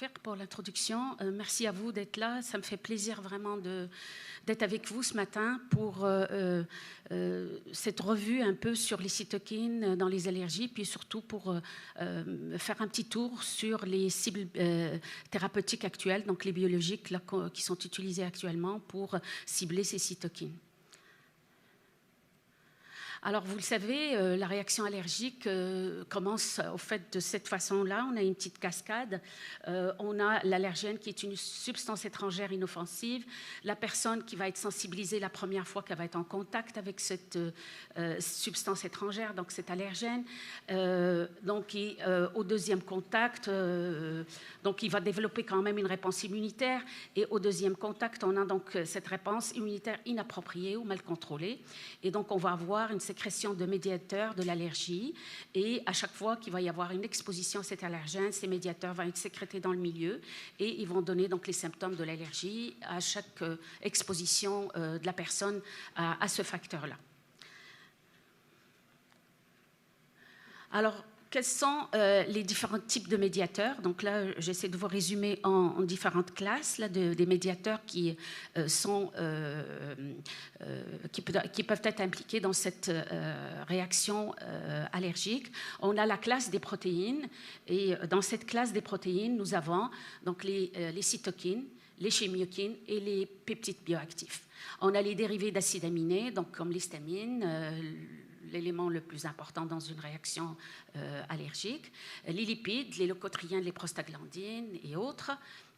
faire pour l'introduction. Merci à vous d'être là. Ça me fait plaisir vraiment d'être avec vous ce matin pour cette revue un peu sur les cytokines dans les allergies, puis surtout pour faire un petit tour sur les cibles thérapeutiques actuelles, donc les biologiques là, qui sont utilisés actuellement pour cibler ces cytokines. Alors, vous le savez, la réaction allergique commence au fait de cette façon-là. On a une petite cascade. On a l'allergène qui est une substance étrangère inoffensive. La personne qui va être sensibilisée la première fois qu'elle va être en contact avec cette substance étrangère, donc cet allergène. Au deuxième contact, donc il va développer quand même une réponse immunitaire. Et au deuxième contact, on a donc cette réponse immunitaire inappropriée ou mal contrôlée. Et donc, on va avoir une sécrétion de médiateurs de l'allergie et à chaque fois qu'il va y avoir une exposition à cet allergène, ces médiateurs vont être sécrétés dans le milieu et ils vont donner donc les symptômes de l'allergie à chaque exposition de la personne à ce facteur-là. Alors, quels sont les différents types de médiateurs? Donc là, j'essaie de vous résumer en différentes classes là, des médiateurs qui peuvent être impliqués dans cette réaction allergique. On a la classe des protéines et dans cette classe des protéines, nous avons donc les cytokines, les chimiokines et les peptides bioactifs. On a les dérivés d'acides aminés, donc comme l'histamine, l'élément le plus important dans une réaction allergique, les lipides, les leucotriens, les prostaglandines et autres,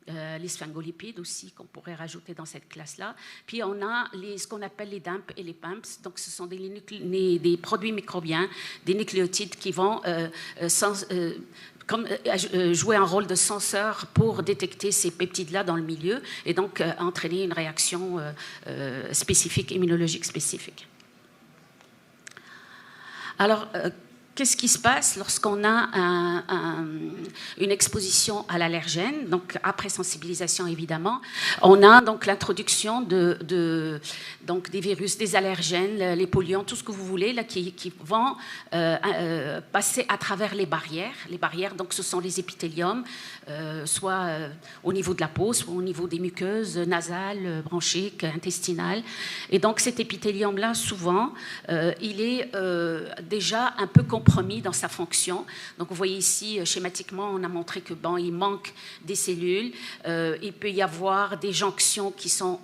les sphingolipides aussi qu'on pourrait rajouter dans cette classe-là. Puis on a ce qu'on appelle les DAMP et les PAMPs, donc ce sont des produits microbiens, des nucléotides qui vont jouer un rôle de senseur pour détecter ces peptides-là dans le milieu et donc entraîner une réaction spécifique, immunologique spécifique. Alors, qu'est-ce qui se passe lorsqu'on a une exposition à l'allergène? Donc, après sensibilisation, évidemment, on a donc l'introduction donc des virus, des allergènes, les polluants, tout ce que vous voulez, là, qui vont passer à travers les barrières. Les barrières, donc, ce sont les épithéliums, soit au niveau de la peau, soit au niveau des muqueuses nasales, bronchiques, intestinales. Et donc, cet épithélium-là, souvent, il est déjà un peu compromis dans sa fonction. Donc, vous voyez ici, schématiquement, on a montré que il manque des cellules. Il peut y avoir des jonctions qui sont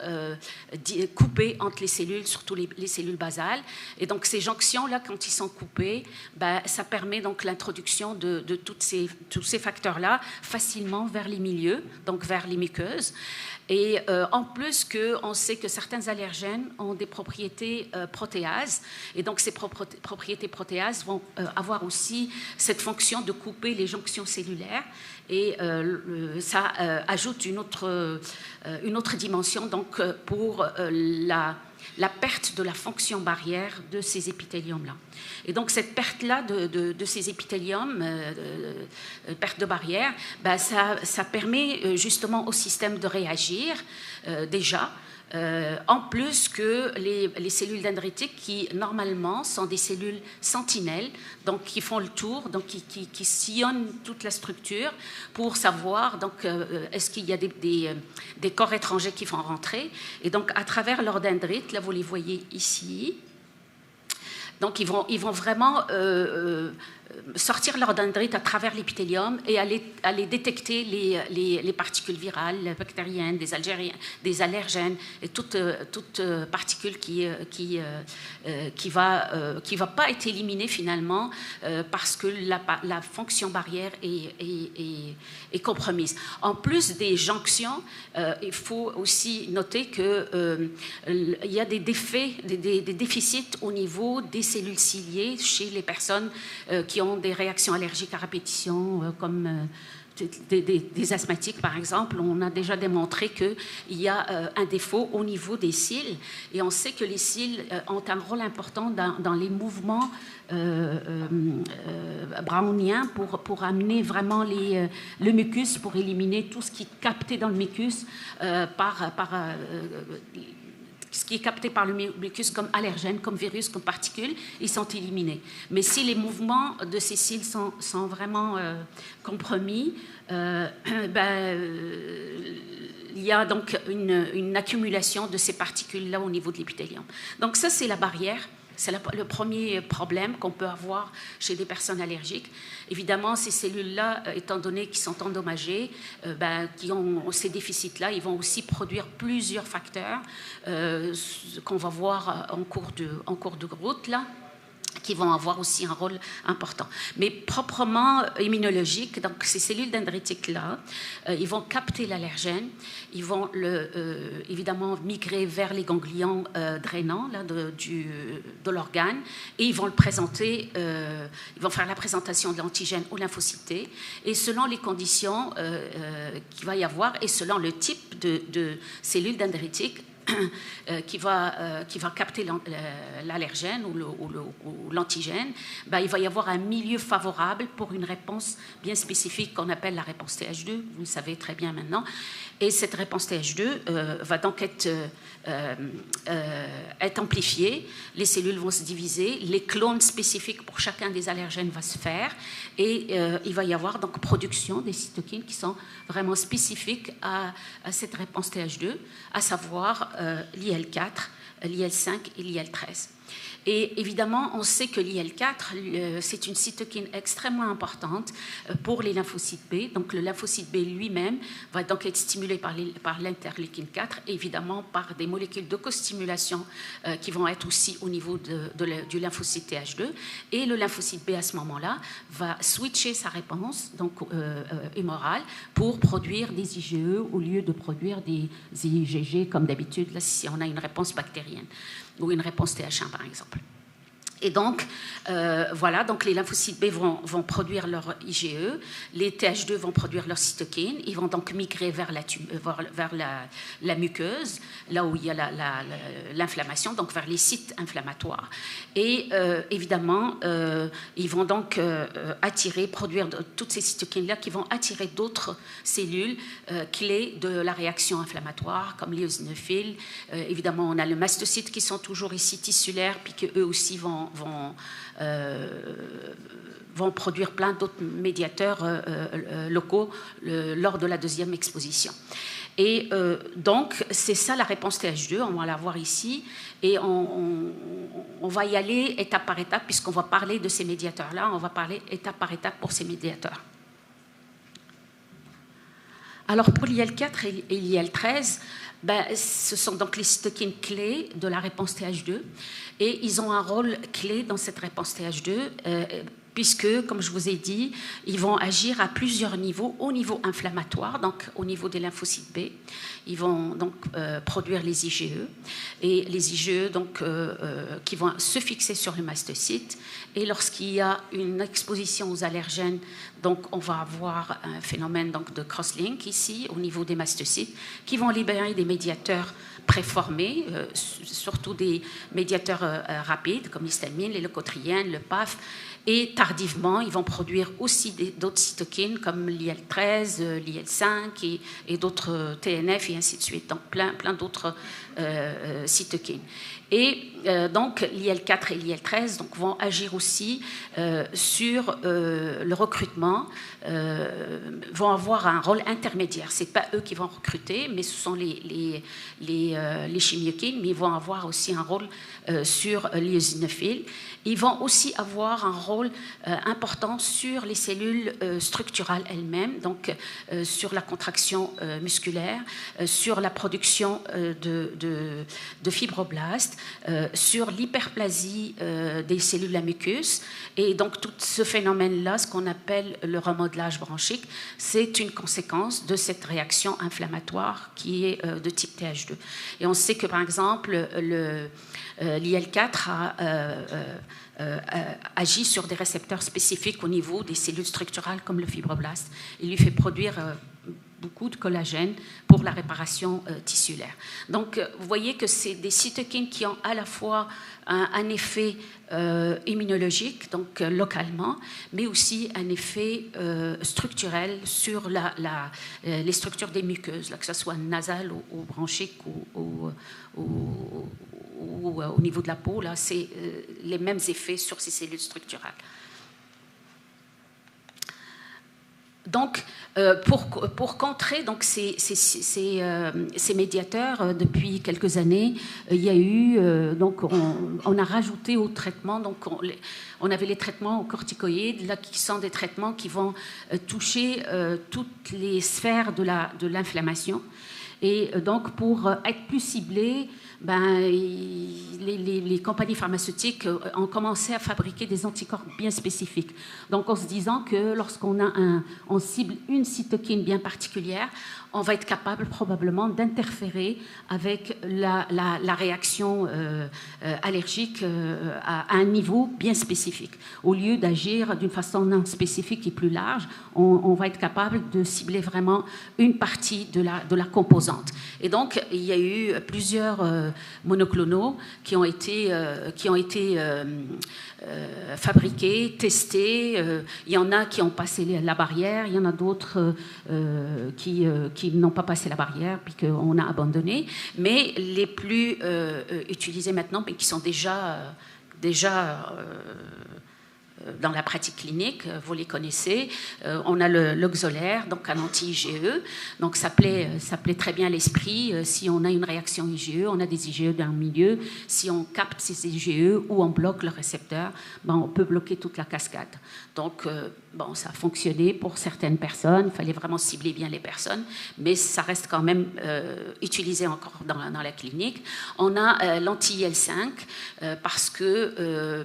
coupées entre les cellules, surtout les cellules basales. Et donc, ces jonctions-là, quand ils sont coupés, ça permet donc l'introduction de tous ces facteurs-là facilement vers les milieux, donc vers les muqueuses. Et en plus, on sait que certains allergènes ont des propriétés protéases. Et donc, ces propriétés protéases vont avoir aussi cette fonction de couper les jonctions cellulaires. Et ça ajoute une autre dimension donc, pour la perte de la fonction barrière de ces épithéliums-là. Et donc, cette perte-là de ces épithéliums, perte de barrière, ça permet justement au système de réagir déjà, en plus que les cellules dendritiques qui, normalement, sont des cellules sentinelles, donc qui font le tour, donc qui sillonnent toute la structure pour savoir donc, est-ce qu'il y a des corps étrangers qui vont rentrer. Et donc, à travers leurs dendrites, là, vous les voyez ici, donc ils vont vraiment sortir leur dendrite à travers l'épithélium et aller détecter les particules virales, bactériennes, des allergènes et toute particule qui va pas être éliminée finalement parce que la fonction barrière est compromise. En plus des jonctions, il faut aussi noter que il y a des déficits au niveau des cellules ciliées chez les personnes qui ont des réactions allergiques à répétition, comme des asthmatiques, par exemple. On a déjà démontré qu'il y a un défaut au niveau des cils. Et on sait que les cils ont un rôle important dans les mouvements browniens pour amener vraiment le mucus, pour éliminer tout ce qui est capté dans le mucus ce qui est capté par le mucus comme allergène, comme virus, comme particules, ils sont éliminés. Mais si les mouvements de ces cils sont vraiment compromis, il y a donc une accumulation de ces particules-là au niveau de l'épithélium. Donc ça, c'est la barrière. C'est le premier problème qu'on peut avoir chez des personnes allergiques. Évidemment, ces cellules-là, étant donné qu'ils sont endommagées, qui ont ces déficits-là, ils vont aussi produire plusieurs facteurs qu'on va voir en cours de route, là, qui vont avoir aussi un rôle important. Mais proprement immunologique, donc ces cellules dendritiques-là, ils vont capter l'allergène, ils vont évidemment migrer vers les ganglions drainants là, de l'organe, et ils vont le présenter, ils vont faire la présentation de l'antigène au lymphocyte T, et selon les conditions qu'il va y avoir, et selon le type de cellules dendritiques, qui va capter l'allergène ou l'antigène, il va y avoir un milieu favorable pour une réponse bien spécifique qu'on appelle la réponse TH2, vous le savez très bien maintenant. Et cette réponse TH2 va donc être amplifiée, les cellules vont se diviser, les clones spécifiques pour chacun des allergènes vont se faire, et il va y avoir donc production des cytokines qui sont vraiment spécifiques à cette réponse TH2, à savoir l'IL4, l'IL5 et l'IL13. Et évidemment, on sait que l'IL4, c'est une cytokine extrêmement importante pour les lymphocytes B. Donc, le lymphocyte B lui-même va donc être stimulé par l'interleukine 4, et évidemment par des molécules de costimulation qui vont être aussi au niveau du lymphocyte TH2. Et le lymphocyte B, à ce moment-là, va switcher sa réponse donc, humorale pour produire des IgE au lieu de produire des IgG, comme d'habitude, là, si on a une réponse bactérienne ou une réponse TH1 par exemple. Et donc, voilà, donc les lymphocytes B vont produire leur IgE, les TH2 vont produire leur cytokine, ils vont donc migrer vers la muqueuse, là où il y a l'inflammation, donc vers les sites inflammatoires. Et évidemment, ils vont donc produire toutes ces cytokines-là qui vont attirer d'autres cellules clés de la réaction inflammatoire, comme les eosinophiles. Évidemment, on a le mastocyte qui sont toujours ici tissulaires, puis qu'eux aussi vont produire plein d'autres médiateurs locaux lors de la deuxième exposition. Et donc, c'est ça la réponse TH2, on va la voir ici, et on va y aller étape par étape, puisqu'on va parler de ces médiateurs-là, on va parler étape par étape pour ces médiateurs. Alors, pour l'IL4 et l'IL13, ce sont donc les cytokines clés de la réponse TH2, et ils ont un rôle clé dans cette réponse TH2, puisque, comme je vous ai dit, ils vont agir à plusieurs niveaux. Au niveau inflammatoire, donc au niveau des lymphocytes B, ils vont donc produire les IgE, et les IgE donc, qui vont se fixer sur le mastocyte. Et lorsqu'il y a une exposition aux allergènes, donc on va avoir un phénomène donc, de cross-link ici, au niveau des mastocytes, qui vont libérer des médiateurs préformés, surtout des médiateurs rapides, comme l'histamine, les leucotriènes, le PAF, et tardivement, ils vont produire aussi d'autres cytokines comme l'IL13, l'IL5 et d'autres TNF et ainsi de suite, donc plein d'autres cytokines. Et donc l'IL4 et l'IL13 donc, vont agir aussi sur le recrutement, vont avoir un rôle intermédiaire. Ce n'est pas eux qui vont recruter, mais ce sont les chimiokines, mais ils vont avoir aussi un rôle sur les eosinophiles. Ils vont aussi avoir un rôle important sur les cellules structurales elles-mêmes, donc sur la contraction musculaire, sur la production de fibroblastes, sur l'hyperplasie des cellules à mucus. Et donc tout ce phénomène-là, ce qu'on appelle le remodelage bronchique, c'est une conséquence de cette réaction inflammatoire qui est de type TH2. Et on sait que par exemple l'IL4 agit sur des récepteurs spécifiques au niveau des cellules structurales comme le fibroblast. Il lui fait produire beaucoup de collagène pour la réparation tissulaire. Donc, vous voyez que c'est des cytokines qui ont à la fois un effet immunologique, donc localement, mais aussi un effet structurel sur les structures des muqueuses, là, que ce soit nasale ou bronchique ou au niveau de la peau. Là, c'est les mêmes effets sur ces cellules structurales. Donc, pour contrer donc, ces médiateurs, depuis quelques années, il y a eu, donc on a rajouté au traitement, donc on avait les traitements corticoïdes, là, qui sont des traitements qui vont toucher toutes les sphères de l'inflammation. Et donc, pour être plus ciblés, les compagnies pharmaceutiques ont commencé à fabriquer des anticorps bien spécifiques. Donc, en se disant que on cible une cytokine bien particulière, on va être capable probablement d'interférer avec la réaction allergique à un niveau bien spécifique. Au lieu d'agir d'une façon non spécifique et plus large, on va être capable de cibler vraiment une partie de la composante. Et donc, il y a eu plusieurs monoclonaux qui ont été fabriqués, testés. Il y en a qui ont passé la barrière, il y en a d'autres qui n'ont pas passé la barrière puis qu'on a abandonné. Mais les plus utilisés maintenant, mais qui sont déjà dans la pratique clinique, vous les connaissez. On a l'Oxolair, donc un anti-IgE. Donc ça plaît très bien à l'esprit. Si on a une réaction IgE, on a des IgE dans le milieu. Si on capte ces IgE ou on bloque le récepteur, on peut bloquer toute la cascade. Donc ça a fonctionné pour certaines personnes. Il fallait vraiment cibler bien les personnes, mais ça reste quand même utilisé encore dans la clinique. On a l'anti-IL-5 parce que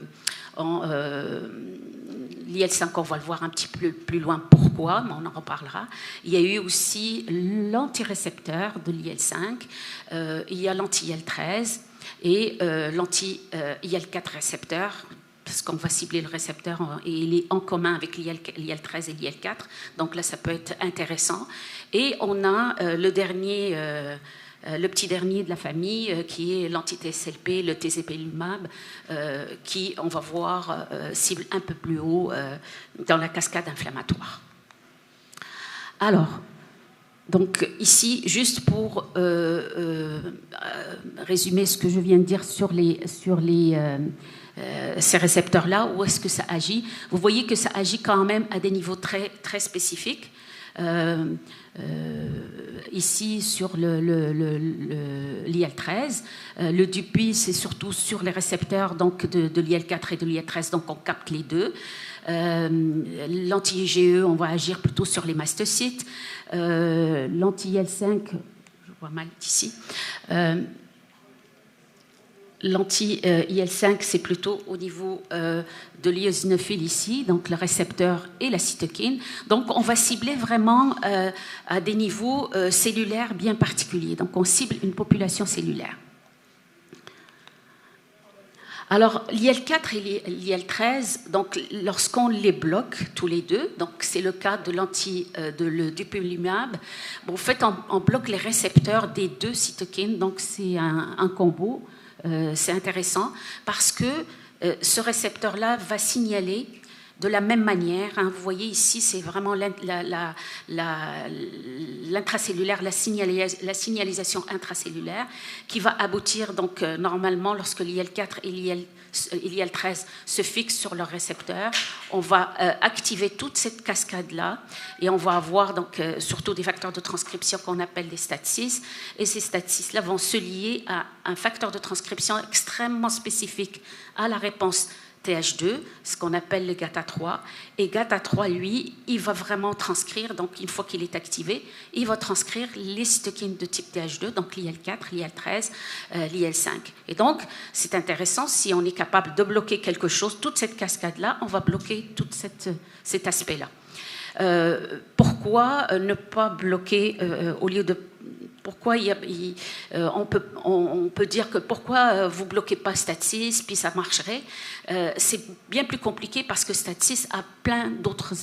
l'IL-5, on va le voir un petit peu plus loin pourquoi, mais on en reparlera. Il y a eu aussi l'antirécepteur de l'IL-5, il y a l'anti-IL-13 et l'anti-IL-4 récepteur, parce qu'on va cibler le récepteur et il est en commun avec l'IL-13 et l'IL-4, donc là ça peut être intéressant. Et on a le petit dernier de la famille, qui est l'anti-TSLP, le tezepelumab, qui, on va voir, cible un peu plus haut dans la cascade inflammatoire. Alors, donc ici, juste pour résumer ce que je viens de dire sur ces récepteurs-là, où est-ce que ça agit? Vous voyez que ça agit quand même à des niveaux très, très spécifiques. Ici sur l'IL-13, le DUPI c'est surtout sur les récepteurs donc de l'IL-4 et de l'IL-13, donc on capte les deux. L'anti-IgE, on va agir plutôt sur les mastocytes. L'anti-IL-5, je vois mal ici. L'anti-IL-5, c'est plutôt au niveau de l'éosinophile ici, donc le récepteur et la cytokine. Donc, on va cibler vraiment à des niveaux cellulaires bien particuliers. Donc, on cible une population cellulaire. Alors, l'IL-4 et l'IL-13, donc, lorsqu'on les bloque tous les deux, donc c'est le cas de le dupilumab, en fait, on bloque les récepteurs des deux cytokines, donc c'est un combo. C'est intéressant parce que ce récepteur-là va signaler de la même manière. Vous voyez ici, c'est vraiment l'intracellulaire, la signalisation intracellulaire qui va aboutir donc normalement lorsque l'IL-4 et l'IL-13 se fixent sur leur récepteur, on va activer toute cette cascade-là et on va avoir donc surtout des facteurs de transcription qu'on appelle des STAT6 et ces STAT6-là vont se lier à un facteur de transcription extrêmement spécifique à la réponse TH2, ce qu'on appelle le GATA3. Et GATA3, lui, il va vraiment transcrire, donc une fois qu'il est activé, il va transcrire les cytokines de type TH2, donc l'IL-4, l'IL-13, l'IL-5. Et donc, c'est intéressant, si on est capable de bloquer quelque chose, toute cette cascade-là, on va bloquer tout cet aspect-là. Pourquoi ne pas bloquer, au lieu de pourquoi on peut dire que pourquoi vous bloquez pas STAT6 puis ça marcherait. C'est bien plus compliqué parce que STAT6 a plein d'autres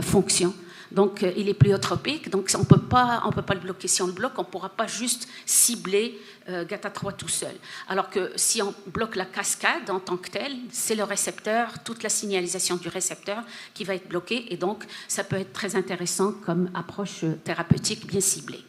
fonctions. Donc, il est pléiotropique, donc on peut pas le bloquer. Si on le bloque, on ne pourra pas juste cibler GATA3 tout seul. Alors que si on bloque la cascade en tant que telle, c'est le récepteur, toute la signalisation du récepteur qui va être bloquée, et donc ça peut être très intéressant comme approche thérapeutique bien ciblée.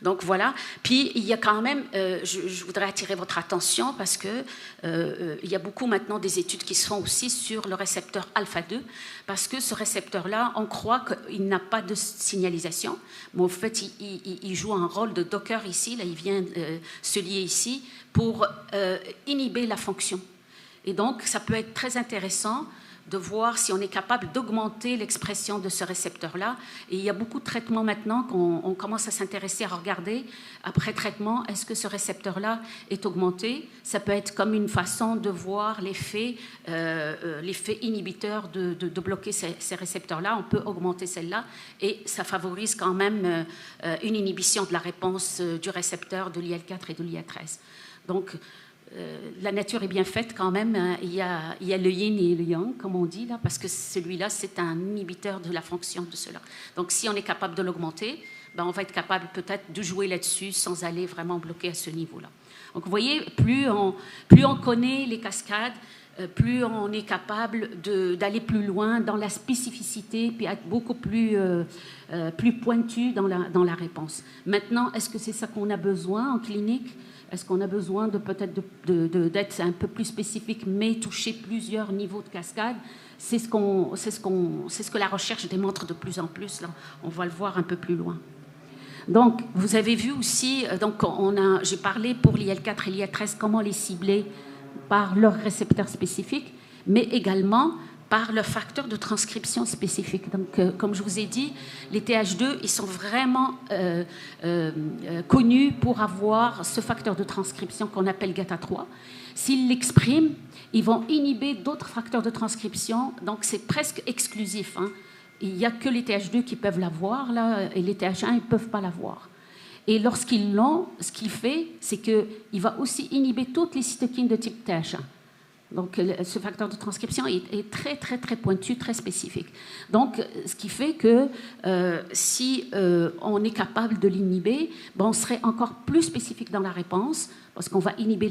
Donc voilà. Puis il y a quand même, je voudrais attirer votre attention parce que il y a beaucoup maintenant des études qui se font aussi sur le récepteur alpha-2, parce que ce récepteur-là, on croit qu'il n'a pas de signalisation, mais en fait il joue un rôle de docker ici, là il vient se lier ici pour inhiber la fonction. Et donc ça peut être très intéressant de voir si on est capable d'augmenter l'expression de ce récepteur-là. Et il y a beaucoup de traitements maintenant qu'on commence à s'intéresser, à regarder, après traitement, est-ce que ce récepteur-là est augmenté? Ça peut être comme une façon de voir l'effet inhibiteur de bloquer ces récepteurs-là. On peut augmenter celle-là et ça favorise quand même une inhibition de la réponse du récepteur de l'IL4 et de l'IL13. Donc, la nature est bien faite quand même. Il y a le yin et le yang, comme on dit, là, parce que celui-là, c'est un inhibiteur de la fonction de cela. Donc, si on est capable de l'augmenter, ben, on va être capable peut-être de jouer là-dessus sans aller vraiment bloquer à ce niveau-là. Donc, vous voyez, plus on connaît les cascades, plus on est capable d'aller plus loin dans la spécificité, puis être beaucoup plus pointu dans la réponse. Maintenant, est-ce que c'est ça qu'on a besoin en clinique? Est-ce qu'on a besoin peut-être d'être un peu plus spécifique, mais toucher plusieurs niveaux de cascade? C'est ce que la recherche démontre de plus en plus. Là. On va le voir un peu plus loin. Donc, vous avez vu aussi, j'ai parlé pour l'IL4 et l'IL13, comment les cibler par leurs récepteurs spécifiques, mais également par le facteur de transcription spécifique. Donc, comme je vous ai dit, les TH2, ils sont vraiment connus pour avoir ce facteur de transcription qu'on appelle GATA3. S'ils l'expriment, ils vont inhiber d'autres facteurs de transcription, donc c'est presque exclusif. Hein. Il n'y a que les TH2 qui peuvent l'avoir, là, et les TH1, ils ne peuvent pas l'avoir. Et lorsqu'ils l'ont, ce qu'il fait, c'est qu'il va aussi inhiber toutes les cytokines de type TH1. Donc, ce facteur de transcription est très, très, très pointu, très spécifique. Donc, ce qui fait que si on est capable de l'inhiber, on serait encore plus spécifique dans la réponse, parce qu'on va inhiber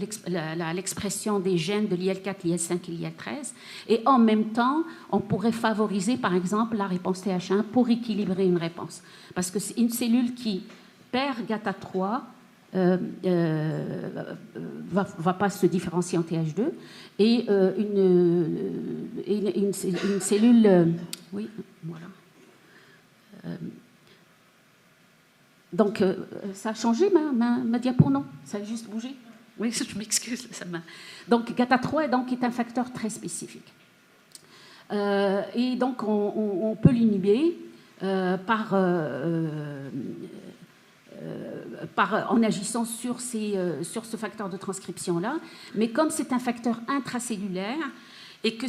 l'expression des gènes de l'IL4, l'IL5 et l'IL13. Et en même temps, on pourrait favoriser, par exemple, la réponse TH1 pour équilibrer une réponse. Parce que c'est une cellule qui perd GATA3, va pas se différencier en TH2 et une cellule oui voilà donc ça a changé ma diapo, non, ça a juste bougé, oui, je m'excuse, donc GATA3 est un facteur très spécifique et donc on peut l'inhiber en agissant sur ce facteur de transcription-là. Mais comme c'est un facteur intracellulaire et que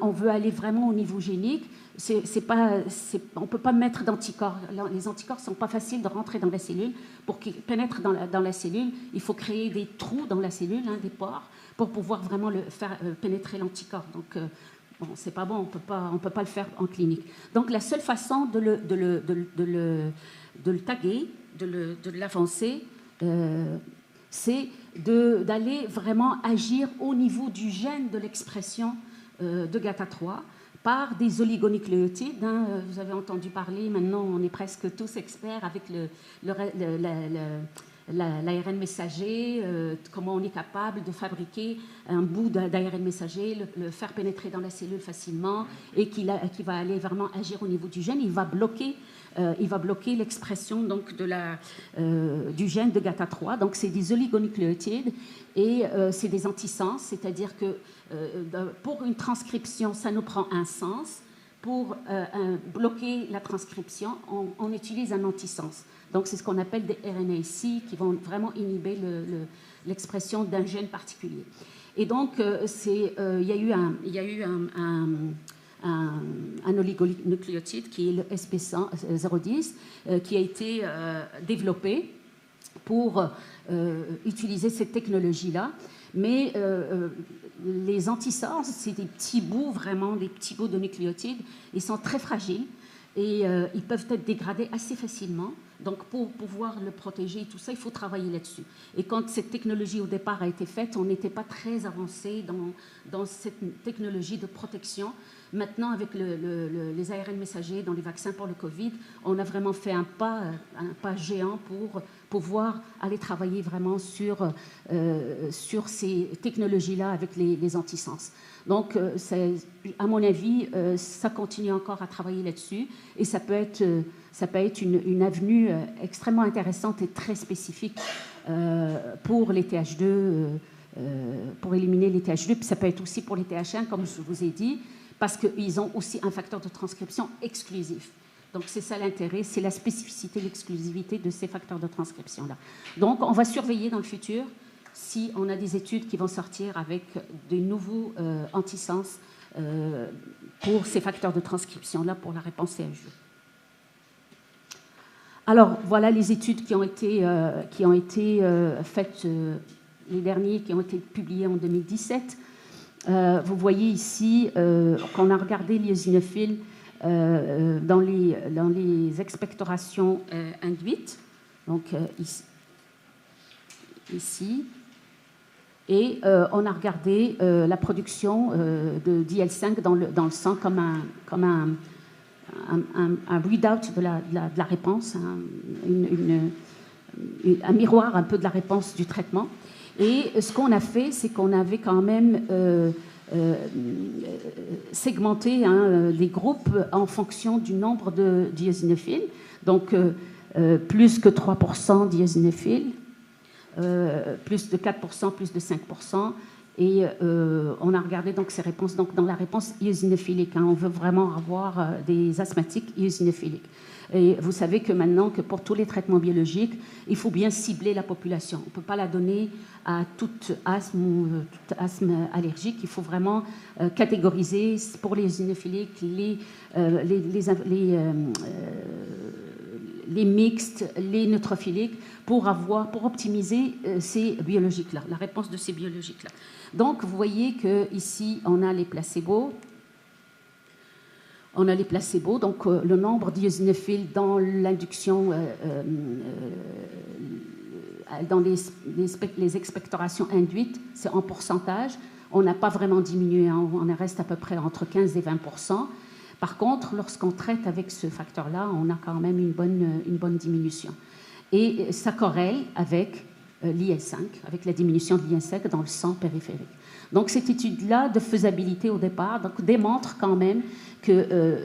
on veut aller vraiment au niveau génique, on ne peut pas mettre d'anticorps. Les anticorps ne sont pas faciles de rentrer dans la cellule. Pour qu'ils pénètrent dans la cellule, il faut créer des trous dans la cellule, des pores, pour pouvoir vraiment faire pénétrer l'anticorps. Donc, bon, c'est pas bon, on peut pas le faire en clinique. Donc, la seule façon de le taguer, de l'avancer, c'est d'aller vraiment agir au niveau du gène de l'expression de GATA3 par des oligonucléotides. Hein. Vous avez entendu parler, maintenant on est presque tous experts avec l'ARN messager, comment on est capable de fabriquer un bout d'ARN messager, le faire pénétrer dans la cellule facilement et qui va aller vraiment agir au niveau du gène. Il va bloquer l'expression donc du gène de GATA3. Donc c'est des oligonucléotides et c'est des antisens, c'est-à-dire que pour une transcription, ça nous prend un sens. Pour bloquer la transcription, on utilise un antisens. Donc, c'est ce qu'on appelle des RNA-seq qui vont vraiment inhiber l'expression d'un gène particulier. Et donc, il y a eu un un oligonucléotide qui est le SP010, qui a été développé pour utiliser cette technologie-là. Mais les antisars, c'est des petits bouts, vraiment des petits bouts de nucléotides. Ils sont très fragiles et ils peuvent être dégradés assez facilement. Donc, pour pouvoir le protéger et tout ça, il faut travailler là-dessus. Et quand cette technologie, au départ, a été faite, on n'était pas très avancé dans cette technologie de protection. Maintenant, avec les ARN messagers dans les vaccins pour le Covid, on a vraiment fait un pas géant pour pouvoir aller travailler vraiment sur ces technologies-là avec les antisens. Donc, à mon avis, ça continue encore à travailler là-dessus et ça peut être une avenue extrêmement intéressante et très spécifique pour les TH2, pour éliminer les TH2. Puis ça peut être aussi pour les TH1, comme je vous ai dit, parce qu'ils ont aussi un facteur de transcription exclusif. Donc c'est ça l'intérêt, c'est la spécificité, l'exclusivité de ces facteurs de transcription-là. Donc on va surveiller dans le futur si on a des études qui vont sortir avec de nouveaux antisens pour ces facteurs de transcription-là pour la réponse CH2. Alors, voilà les études qui ont été faites, les derniers qui ont été publiés en 2017. Vous voyez ici qu'on a regardé l'éosinophiles dans les expectorations induites, donc ici, et on a regardé la production de d'IL5 dans le sang comme un readout de la réponse, un miroir un peu de la réponse du traitement. Et ce qu'on a fait, c'est qu'on avait quand même segmenté les groupes en fonction du nombre d'éosinophiles. Donc, plus que 3% d'éosinophiles, plus de 4%, plus de 5%. Et on a regardé donc ces réponses. Donc, dans la réponse éosinophilique, on veut vraiment avoir des asthmatiques éosinophiliques. Et vous savez que maintenant, que pour tous les traitements biologiques, il faut bien cibler la population. On ne peut pas la donner à toute asthme allergique. Il faut vraiment catégoriser pour les éosinophiliques, les mixtes, les neutrophiliques, pour optimiser ces biologiques-là, la réponse de ces biologiques-là. Donc, vous voyez qu'ici, on a les placebos. On a les placebos, donc le nombre d'éosinophiles dans l'induction, dans les expectorations induites, c'est en pourcentage. On n'a pas vraiment diminué, on reste à peu près entre 15 et 20%. Par contre, lorsqu'on traite avec ce facteur-là, on a quand même une bonne diminution. Et ça corrèle avec l'IL5, avec la diminution de l'IL5 dans le sang périphérique. Donc cette étude-là de faisabilité au départ démontre quand même que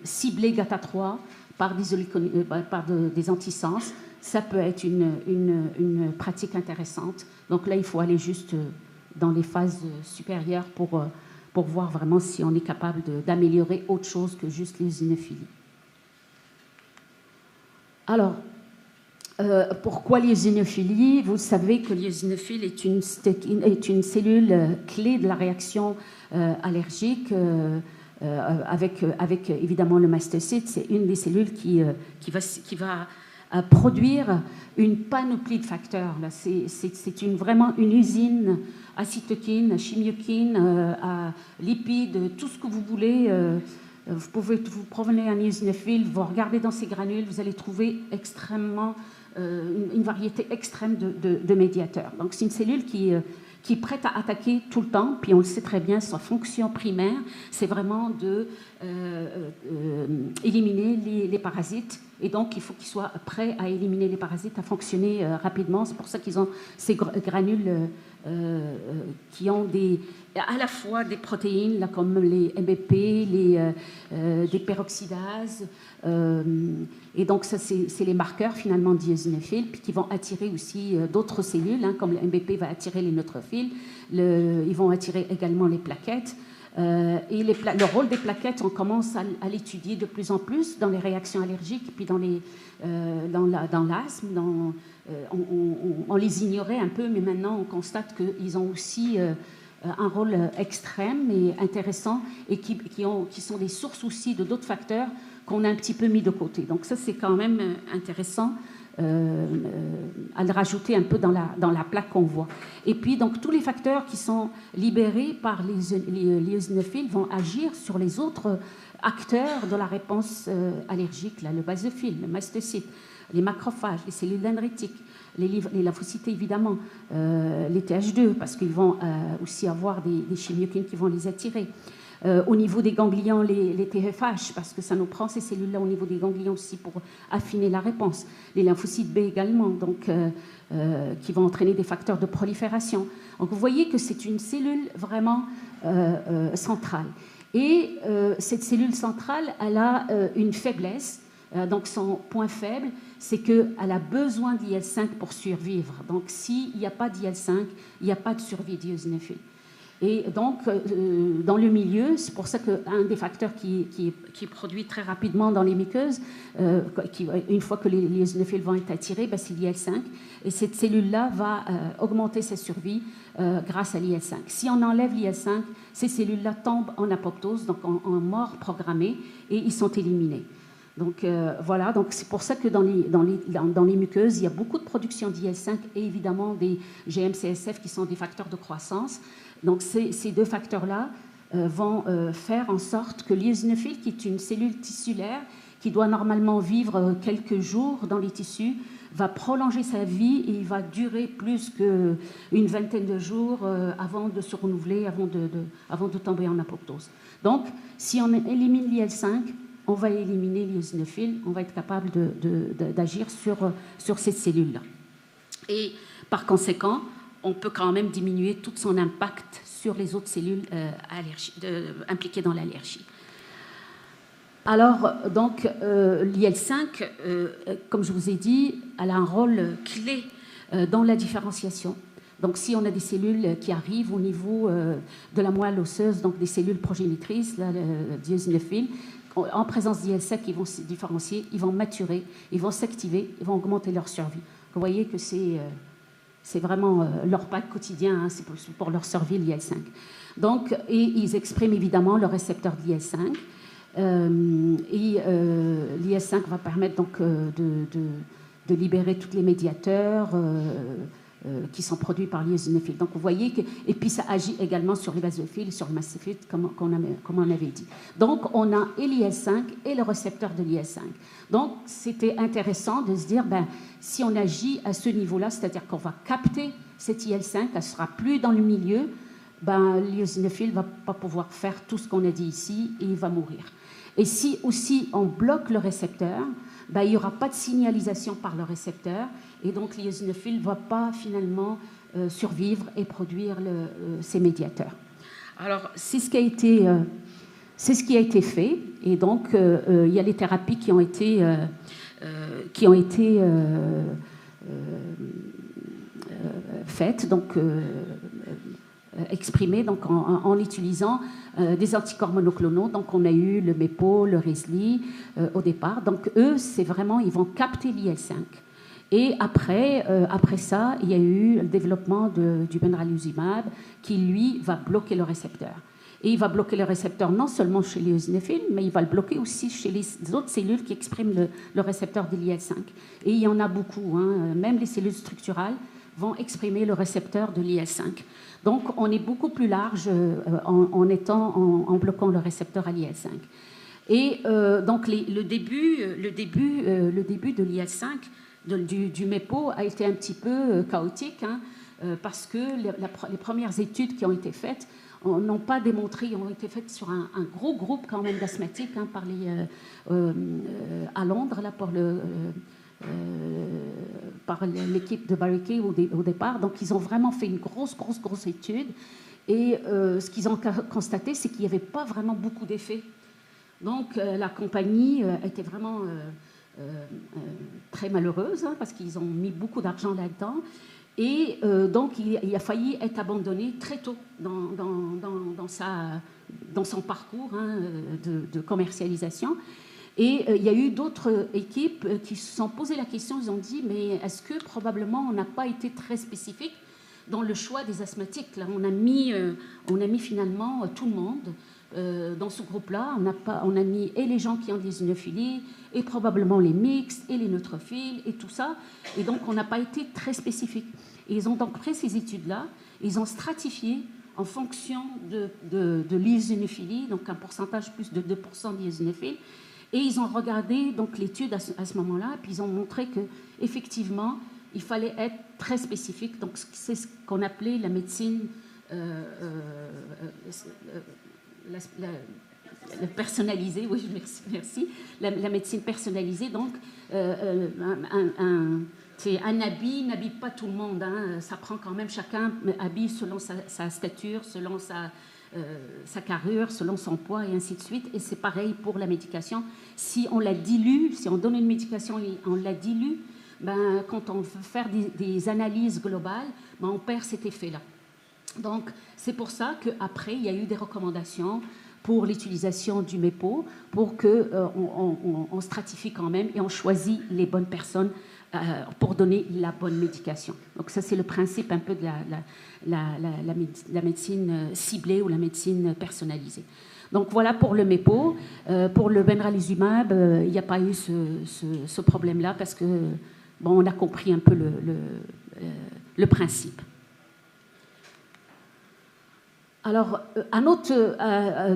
cibler GATA3 par des antisens, ça peut être une pratique intéressante. Donc là, il faut aller juste dans les phases supérieures pour voir vraiment si on est capable d'améliorer autre chose que juste l'éosinophilie. Alors, pourquoi l'éosinophilie? Vous savez que l'éosinophile est une cellule clé de la réaction allergique avec évidemment le mastocyte. C'est une des cellules qui va produire une panoplie de facteurs. C'est vraiment une usine à cytokines, à chimiokines, à lipides, tout ce que vous voulez. Vous prenez un éosinophile, vous regardez dans ces granules, vous allez trouver une variété extrême de médiateurs. Donc c'est une cellule qui est prête à attaquer tout le temps, puis on le sait très bien, sa fonction primaire, c'est vraiment d'éliminer les parasites, et donc il faut qu'ils soient prêts à éliminer les parasites, à fonctionner rapidement. C'est pour ça qu'ils ont ces granules qui ont à la fois des protéines, là, comme les MBP, des peroxydases, et donc ça c'est les marqueurs finalement d'éosinophiles, puis qui vont attirer aussi d'autres cellules, comme le MBP va attirer les neutrophiles, ils vont attirer également les plaquettes. Et le rôle des plaquettes, on commence à l'étudier de plus en plus dans les réactions allergiques, puis dans l'asthme. On les ignorait un peu, mais maintenant on constate qu'ils ont aussi un rôle extrême et intéressant et qui sont des sources aussi de d'autres facteurs qu'on a un petit peu mis de côté. Donc ça, c'est quand même intéressant à le rajouter un peu dans la plaque qu'on voit. Et puis, donc, tous les facteurs qui sont libérés par les eosinophiles vont agir sur les autres acteurs de la réponse allergique, là, le basophile, le mastocyte, les macrophages, les cellules dendritiques, les lymphocytes évidemment, les TH2, parce qu'ils vont aussi avoir des chimiokines qui vont les attirer. Au niveau des ganglions, les TFH, parce que ça nous prend ces cellules-là au niveau des ganglions aussi pour affiner la réponse. Les lymphocytes B également, donc, qui vont entraîner des facteurs de prolifération. Donc vous voyez que c'est une cellule vraiment centrale. Et cette cellule centrale, elle a une faiblesse. Donc son point faible, c'est qu'elle a besoin d'IL-5 pour survivre. Donc s'il n'y a pas d'IL-5, il n'y a pas de survie d'eosinophile. Et donc, dans le milieu, c'est pour ça qu'un des facteurs qui est produit très rapidement dans les muqueuses, une fois que les eosinophiles vont être attirés, ben, c'est l'IL-5. Et cette cellule-là va augmenter sa survie grâce à l'IL-5. Si on enlève l'IL-5, ces cellules-là tombent en apoptose, donc en mort programmée, et ils sont éliminés. Donc voilà, donc c'est pour ça que dans les muqueuses, il y a beaucoup de production d'IL-5 et évidemment des GM-CSF qui sont des facteurs de croissance. Donc ces deux facteurs-là vont faire en sorte que l'eosinophile, qui est une cellule tissulaire, qui doit normalement vivre quelques jours dans les tissus, va prolonger sa vie et il va durer plus qu'une vingtaine de jours avant de se renouveler, avant de tomber en apoptose. Donc si on élimine l'IL-5, on va éliminer l'eosinophile, on va être capable d'agir sur ces cellules-là. Et par conséquent, on peut quand même diminuer tout son impact sur les autres cellules impliquées dans l'allergie. Alors, donc, l'IL-5, comme je vous ai dit, elle a un rôle clé dans la différenciation. Donc, si on a des cellules qui arrivent au niveau de la moelle osseuse, donc des cellules progénitrices, d'eosinophiles, en présence d'IL-5, ils vont se différencier, ils vont maturer, ils vont s'activer, ils vont augmenter leur survie. Vous voyez que c'est vraiment leur pack quotidien, hein, c'est pour leur survie l'IL-5. Donc, et ils expriment évidemment le récepteur de l'IL-5. L'IL-5 va permettre donc de libérer tous les médiateurs qui sont produits par l'eosinophile. Donc vous voyez que, et puis ça agit également sur les basophiles, sur le mastocyte, comme on avait dit. Donc on a et l'IL-5 et le récepteur de l'IL-5. Donc c'était intéressant de se dire, ben, si on agit à ce niveau-là, c'est-à-dire qu'on va capter cette IL-5, elle ne sera plus dans le milieu, ben, l'eosinophile ne va pas pouvoir faire tout ce qu'on a dit ici et il va mourir. Et si aussi on bloque le récepteur, ben, il n'y aura pas de signalisation par le récepteur et donc l'eosinophile ne va pas finalement survivre et produire ces médiateurs. Alors, c'est ce qui a été fait et donc il y a les thérapies qui ont été faites, donc exprimées donc, en utilisant des anticorps monoclonaux. Donc on a eu le MEPO, le Risli au départ. Donc eux, c'est vraiment, ils vont capter l'IL-5. Et après ça, il y a eu le développement du benralizumab qui, lui, va bloquer le récepteur. Et il va bloquer le récepteur non seulement chez les eosinophiles, mais il va le bloquer aussi chez les autres cellules qui expriment le récepteur de l'IL-5. Et il y en a beaucoup, hein, même les cellules structurales vont exprimer le récepteur de l'IL-5. Donc, on est beaucoup plus large en bloquant le récepteur à l'IL-5. Et donc, le début de l'IL-5, du MEPO, a été un petit peu chaotique, hein, parce que les premières études qui ont été faites n'ont pas démontré, ont été faites sur un gros groupe quand même d'asthmatiques, hein, à Londres, là, par l'équipe de Barriquet au départ. Donc, ils ont vraiment fait une grosse étude. Et ce qu'ils ont constaté, c'est qu'il n'y avait pas vraiment beaucoup d'effets. Donc, la compagnie était vraiment très malheureuse, hein, parce qu'ils ont mis beaucoup d'argent là-dedans. Et donc, il a failli être abandonné très tôt dans son parcours, hein, de commercialisation. Et il y a eu d'autres équipes qui se sont posé la question, ils ont dit, mais est-ce que probablement on n'a pas été très spécifique dans le choix des asthmatiques. Là, on a mis finalement tout le monde dans ce groupe-là. On a mis et les gens qui ont des eosinophilie, et probablement les mixtes, et les neutrophiles, et tout ça. Et donc, on n'a pas été très spécifique. Et ils ont donc pris ces études-là, ils ont stratifié en fonction de l'eosinophilie, donc un pourcentage plus de 2% d'eosinophiles. Et ils ont regardé donc l'étude à ce moment-là, puis ils ont montré que effectivement, il fallait être très spécifique. Donc c'est ce qu'on appelait la médecine la personnalisée. Oui, merci. La médecine personnalisée. Donc un habit n'habille pas tout le monde. Hein. Ça prend quand même, chacun habille selon sa stature, selon sa carrure, selon son poids et ainsi de suite. Et c'est pareil pour la médication. Si on la dilue, si on donne une médication et on la dilue, ben, quand on veut faire des analyses globales, ben, on perd cet effet-là. Donc c'est pour ça qu'après, il y a eu des recommandations pour l'utilisation du MEPO, pour qu'on stratifie quand même et on choisit les bonnes personnes pour donner la bonne médication. Donc ça, c'est le principe un peu de la médecine ciblée ou la médecine personnalisée. Donc voilà pour le MEPO. Pour le benralizumab, il n'y a pas eu ce problème-là parce que bon, on a compris un peu le principe. Alors,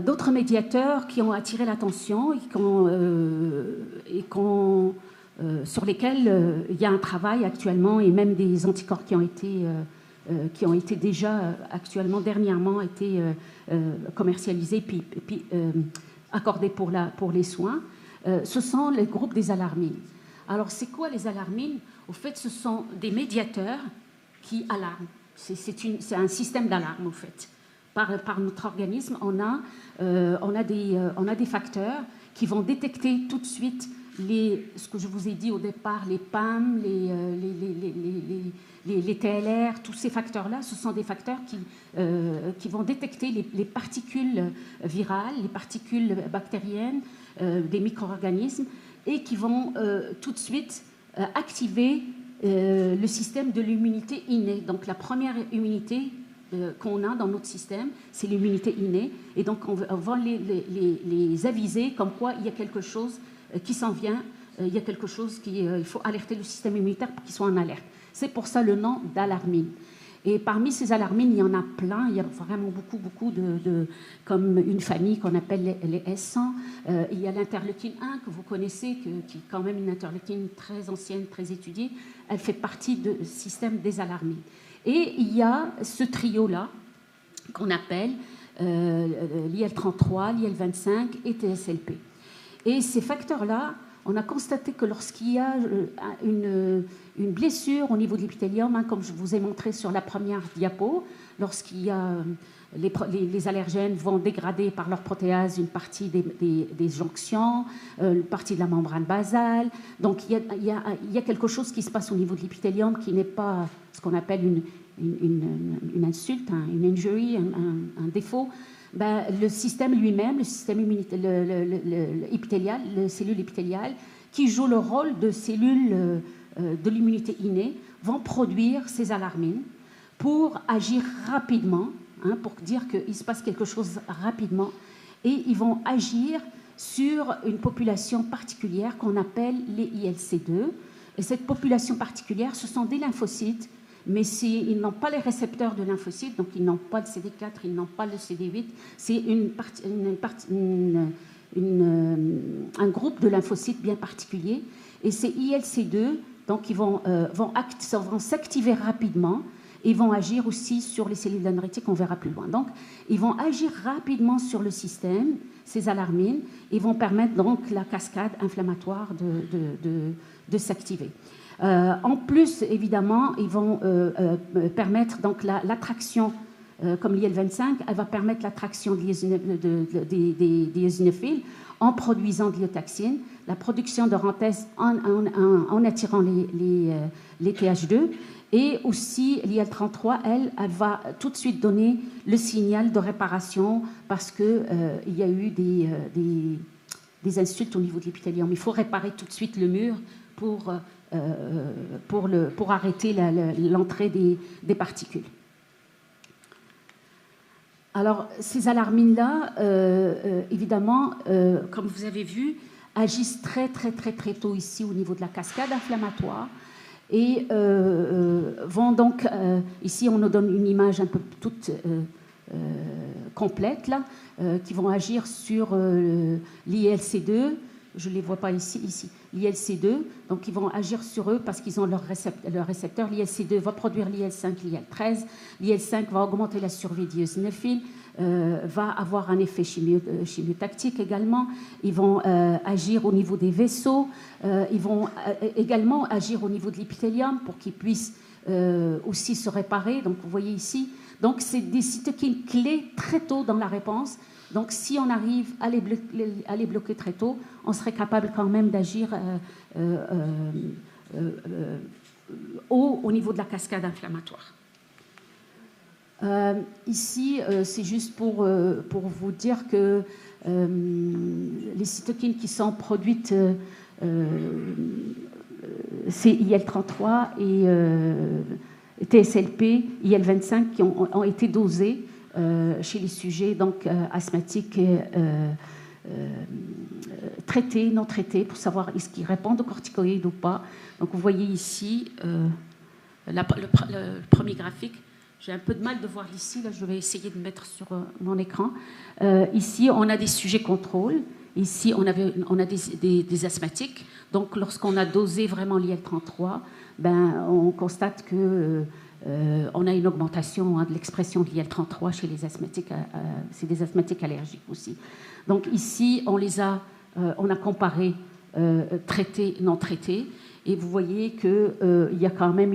d'autres médiateurs qui ont attiré l'attention et sur lesquels il y a un travail actuellement, et même des anticorps qui ont été déjà actuellement, dernièrement, été commercialisés puis accordés pour les soins, ce sont les groupes des alarmines. Alors, c'est quoi les alarmines? Au fait, ce sont des médiateurs qui alarment. C'est un système d'alarme, au fait. Par notre organisme, on a des facteurs qui vont détecter tout de suite ce que je vous ai dit au départ, les PAM, les TLR, tous ces facteurs-là, ce sont des facteurs qui vont détecter les particules virales, les particules bactériennes, des micro-organismes, et qui vont tout de suite activer le système de l'immunité innée. Donc la première immunité qu'on a dans notre système, c'est l'immunité innée. Et donc, on va les aviser comme quoi il y a quelque chose qui s'en vient, il y a quelque chose il faut alerter le système immunitaire pour qu'il soit en alerte. C'est pour ça le nom d'alarmine. Et parmi ces alarmines, il y en a plein. Il y a vraiment beaucoup comme une famille qu'on appelle les S100. Il y a l'interleukine 1 que vous connaissez, qui est quand même une interleukine très ancienne, très étudiée. Elle fait partie du système des alarmines. Et il y a ce trio-là qu'on appelle l'IL-33, l'IL-25 et TSLP. Et ces facteurs-là, on a constaté que lorsqu'il y a une blessure au niveau de l'épithélium, hein, comme je vous ai montré sur la première diapo, lorsqu'il y a les allergènes vont dégrader par leur protéase une partie des jonctions, une partie de la membrane basale. Donc il y a quelque chose qui se passe au niveau de l'épithélium qui n'est pas ce qu'on appelle une insulte, une injury, un défaut. Ben, le système lui-même, le système épithélial, les cellules épithéliales, qui jouent le rôle de cellules de l'immunité innée, vont produire ces alarmines pour agir rapidement, hein, pour dire qu'il se passe quelque chose rapidement, et ils vont agir sur une population particulière qu'on appelle les ILC2. Et cette population particulière, ce sont des lymphocytes, mais ils n'ont pas les récepteurs de lymphocytes, donc ils n'ont pas le CD4, ils n'ont pas le CD8. C'est un groupe de lymphocytes bien particulier. Et ces ILC2, donc ils vont s'activer rapidement et vont agir aussi sur les cellules dendritiques, on verra plus loin. Donc, ils vont agir rapidement sur le système, ces alarmines, et vont permettre donc la cascade inflammatoire de s'activer. En plus, évidemment, ils vont permettre donc l'attraction, comme l'IL-25, elle va permettre l'attraction des eosinophiles en produisant de l'iotaxine, la production de renthèse en attirant les TH2, et aussi l'IL-33, elle va tout de suite donner le signal de réparation parce qu'il y a eu des insultes au niveau de l'épithélium. Il faut réparer tout de suite le mur pour arrêter l'entrée des particules. Alors, ces alarmines-là, évidemment, comme vous avez vu, agissent très tôt ici au niveau de la cascade inflammatoire et vont donc, ici on nous donne une image un peu toute complète, là, qui vont agir sur l'ILC2, je ne les vois pas ici, l'ILC2, donc ils vont agir sur eux parce qu'ils ont leur récepteur. L'ILC2 va produire l'IL5, l'IL13, l'IL5 va augmenter la survie d'eosinophiles, va avoir un effet chimiotactique également. Ils vont agir au niveau des vaisseaux, ils vont également agir au niveau de l'épithélium pour qu'ils puissent aussi se réparer. Donc vous voyez ici, donc c'est des cytokines clés très tôt dans la réponse. Donc si on arrive à les bloquer très tôt, on serait capable quand même d'agir au niveau de la cascade inflammatoire. Ici, c'est juste pour vous dire que les cytokines qui sont produites, c'est IL-33 et TSLP, IL-25 qui ont été dosés chez les sujets donc, asthmatiques traités, non traités, pour savoir est-ce qu'ils répondent aux corticoïdes ou pas. Donc vous voyez ici le premier graphique. J'ai un peu de mal de voir d'ici, là je vais essayer de mettre sur mon écran. Ici, on a des sujets contrôle. Ici, on a des asthmatiques. Donc, lorsqu'on a dosé vraiment l'IL-33, on constate que on a une augmentation de l'expression de l'IL-33 chez les asthmatiques. C'est des asthmatiques allergiques aussi. Donc, ici, on a comparé traités, non traités. Et vous voyez qu'il y a quand même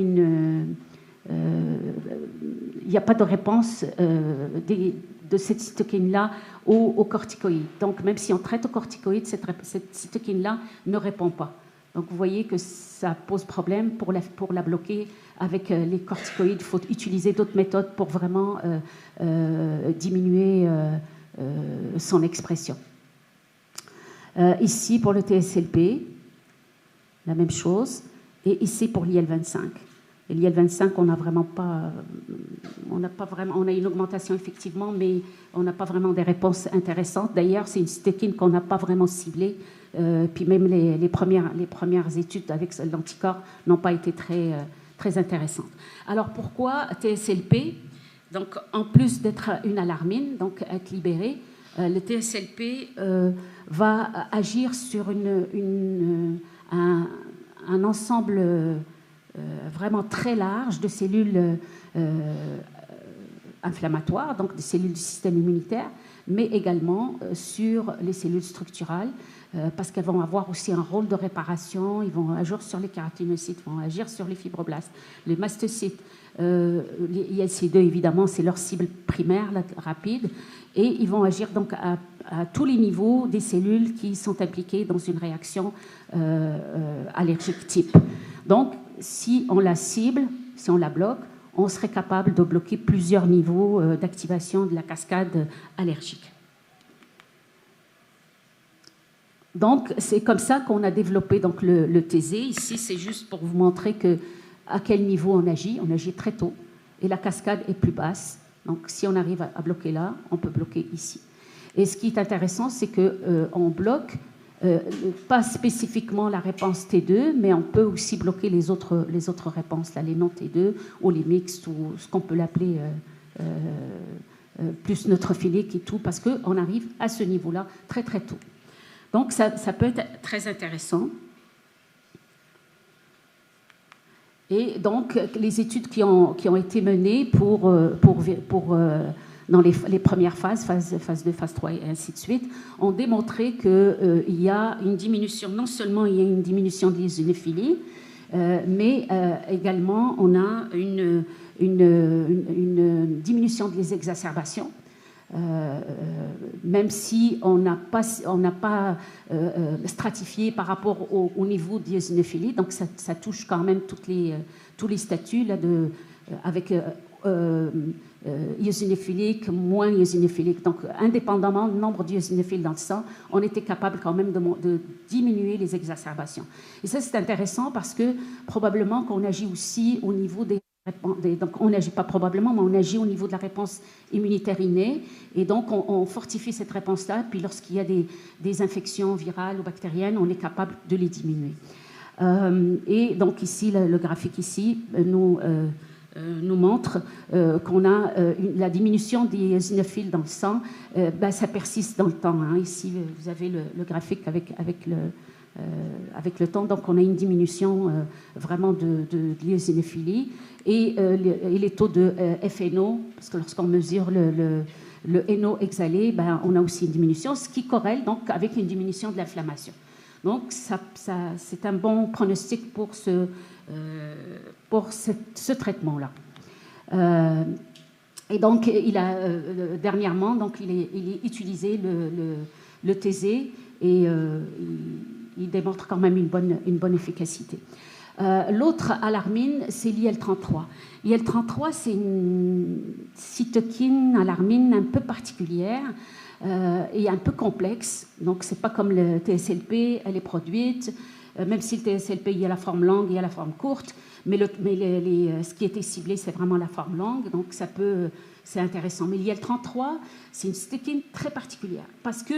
il n'y a pas de réponse de cette cytokine-là aux corticoïdes. Donc, même si on traite aux corticoïdes, cette cytokine-là ne répond pas. Donc, vous voyez que ça pose problème pour la bloquer avec les corticoïdes. Il faut utiliser d'autres méthodes pour vraiment diminuer son expression. Ici, pour le TSLP, la même chose. Et ici, pour l'IL-25. Et l'IL-25, on a une augmentation effectivement, mais on n'a pas vraiment des réponses intéressantes. D'ailleurs, c'est une cytokine qu'on n'a pas vraiment ciblée. Puis même les premières études avec l'anticorps n'ont pas été très intéressantes. Alors pourquoi TSLP? Donc en plus d'être une alarmine, donc être libéré, le TSLP va agir sur un ensemble vraiment très large de cellules inflammatoires, donc des cellules du système immunitaire, mais également sur les cellules structurales, parce qu'elles vont avoir aussi un rôle de réparation. Ils vont agir sur les kératinocytes, vont agir sur les fibroblastes, les mastocytes. Les ILC2, évidemment, c'est leur cible primaire, rapide, et ils vont agir donc à tous les niveaux des cellules qui sont impliquées dans une réaction allergique type. Donc, si on la cible, si on la bloque, on serait capable de bloquer plusieurs niveaux d'activation de la cascade allergique. Donc, c'est comme ça qu'on a développé donc, le TZ. Ici, c'est juste pour vous montrer à quel niveau on agit. On agit très tôt et la cascade est plus basse. Donc, si on arrive à bloquer là, on peut bloquer ici. Et ce qui est intéressant, c'est qu'on bloque pas spécifiquement la réponse T2, mais on peut aussi bloquer les autres réponses, là, les non T2 ou les mixtes ou ce qu'on peut l'appeler plus neutrophilique et tout, parce qu'on arrive à ce niveau-là très tôt. Donc ça peut être très intéressant. Et donc les études qui ont été menées dans les premières phase 2, phase 3 et ainsi de suite, ont démontré qu'il y a une diminution, non seulement il y a une diminution de l'eosinophilie, mais également on a une diminution des exacerbations, même si on n'a pas stratifié par rapport au niveau d'eosinophilie, donc ça touche quand même tous les statuts là, avec eosinophilique, moins eosinophilique. Donc, indépendamment du nombre d'eosinophiles dans le sang, on était capable quand même de diminuer les exacerbations. Et ça, c'est intéressant parce que probablement qu'on agit aussi au niveau des Donc on n'agit pas probablement, mais on agit au niveau de la réponse immunitaire innée, et donc on fortifie cette réponse-là, puis lorsqu'il y a des infections virales ou bactériennes, on est capable de les diminuer. Et donc ici, le graphique ici nous montre qu'on a la diminution des eosinophiles dans le sang, ça persiste dans le temps. Hein. Ici, vous avez le graphique avec le temps, donc on a une diminution vraiment de l'éosinophilie et les taux de FNO, parce que lorsqu'on mesure le NO exhalé, on a aussi une diminution, ce qui corrèle donc avec une diminution de l'inflammation. Donc c'est un bon pronostic pour ce traitement-là. Et donc dernièrement, donc il est utilisé le TZ et il démontre quand même une bonne efficacité. L'autre alarmine, c'est l'IL-33. L'IL-33, c'est une cytokine alarmine un peu particulière et un peu complexe. Donc, ce n'est pas comme le TSLP, elle est produite, même si le TSLP, il y a la forme longue, il y a la forme courte, mais ce qui était ciblé, c'est vraiment la forme longue, donc c'est intéressant. Mais l'IL-33, c'est une cytokine très particulière parce que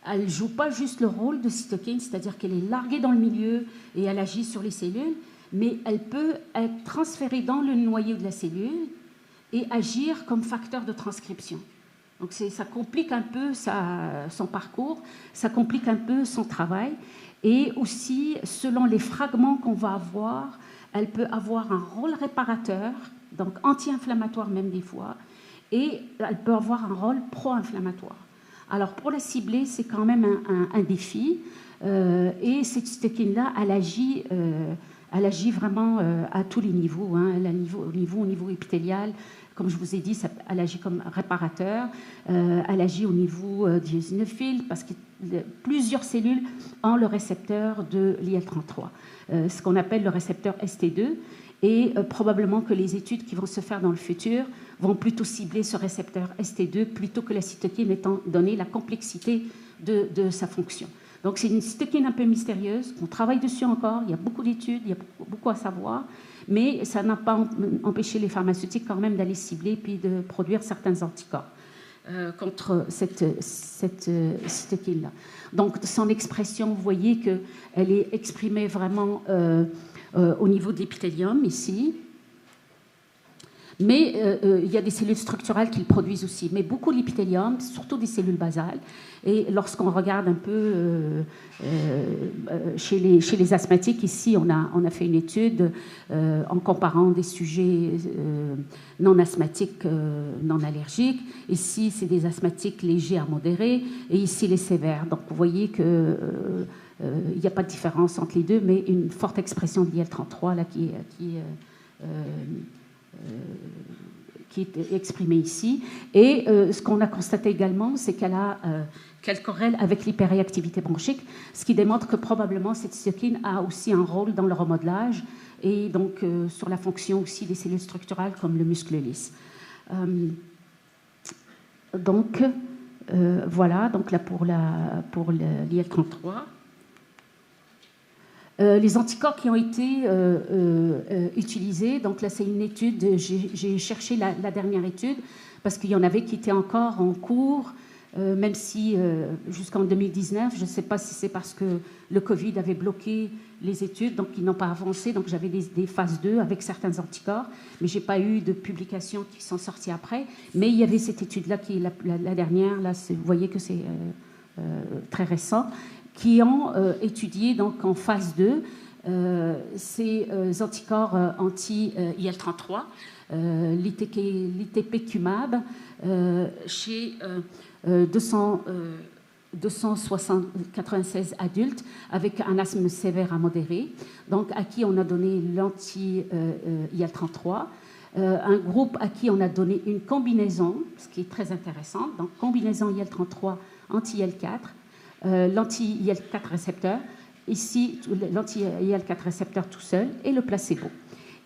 elle ne joue pas juste le rôle de cytokine, c'est-à-dire qu'elle est larguée dans le milieu et elle agit sur les cellules, mais elle peut être transférée dans le noyau de la cellule et agir comme facteur de transcription. Donc ça complique un peu son parcours, ça complique un peu son travail, et aussi, selon les fragments qu'on va avoir, elle peut avoir un rôle réparateur, donc anti-inflammatoire même des fois, et elle peut avoir un rôle pro-inflammatoire. Alors, pour la cibler, c'est quand même un défi. Et cette cytokine-là, elle agit vraiment à tous les niveaux. Hein. Au niveau épithélial, comme je vous ai dit, elle agit comme réparateur. Elle agit au niveau des eosinophiles, parce que plusieurs cellules ont le récepteur de l'IL-33, ce qu'on appelle le récepteur ST2. Et probablement que les études qui vont se faire dans le futur vont plutôt cibler ce récepteur ST2 plutôt que la cytokine, étant donné la complexité de sa fonction. Donc c'est une cytokine un peu mystérieuse, on travaille dessus encore, il y a beaucoup d'études, il y a beaucoup à savoir, mais ça n'a pas empêché les pharmaceutiques quand même d'aller cibler puis de produire certains anticorps contre cette cytokine-là. Donc son expression, vous voyez qu'elle est exprimée vraiment au niveau de l'épithélium ici, mais il y a des cellules structurales qui le produisent aussi, mais beaucoup de l'épithélium, surtout des cellules basales. Et lorsqu'on regarde un peu chez les asthmatiques, ici on a fait une étude en comparant des sujets non asthmatiques, non allergiques. Ici c'est des asthmatiques légers à modérés, et ici les sévères. Donc vous voyez que il n'y a pas de différence entre les deux, mais une forte expression de l'IL-33 là, qui est exprimée ici. Et ce qu'on a constaté également, c'est qu'elle corrèle avec l'hyperréactivité bronchique, ce qui démontre que probablement cette cytokine a aussi un rôle dans le remodelage et donc sur la fonction aussi des cellules structurales comme le muscle lisse. Donc voilà, donc là pour l'IL-33. Les anticorps qui ont été utilisés, donc là c'est une étude, j'ai cherché la dernière étude parce qu'il y en avait qui étaient encore en cours, même si jusqu'en 2019, je ne sais pas si c'est parce que le Covid avait bloqué les études, donc ils n'ont pas avancé, donc j'avais des phases 2 avec certains anticorps, mais je n'ai pas eu de publications qui sont sorties après, mais il y avait cette étude-là qui est la dernière, là vous voyez que c'est très récent, qui ont étudié donc en phase 2 ces anticorps anti-IL-33, l'ITP-Cumab, chez 296 adultes avec un asthme sévère à modéré, donc à qui on a donné l'anti-IL-33, un groupe à qui on a donné une combinaison, ce qui est très intéressant, donc combinaison IL-33 anti-IL-4, l'anti-IL-4 récepteur, ici l'anti-IL-4 récepteur tout seul, et le placebo.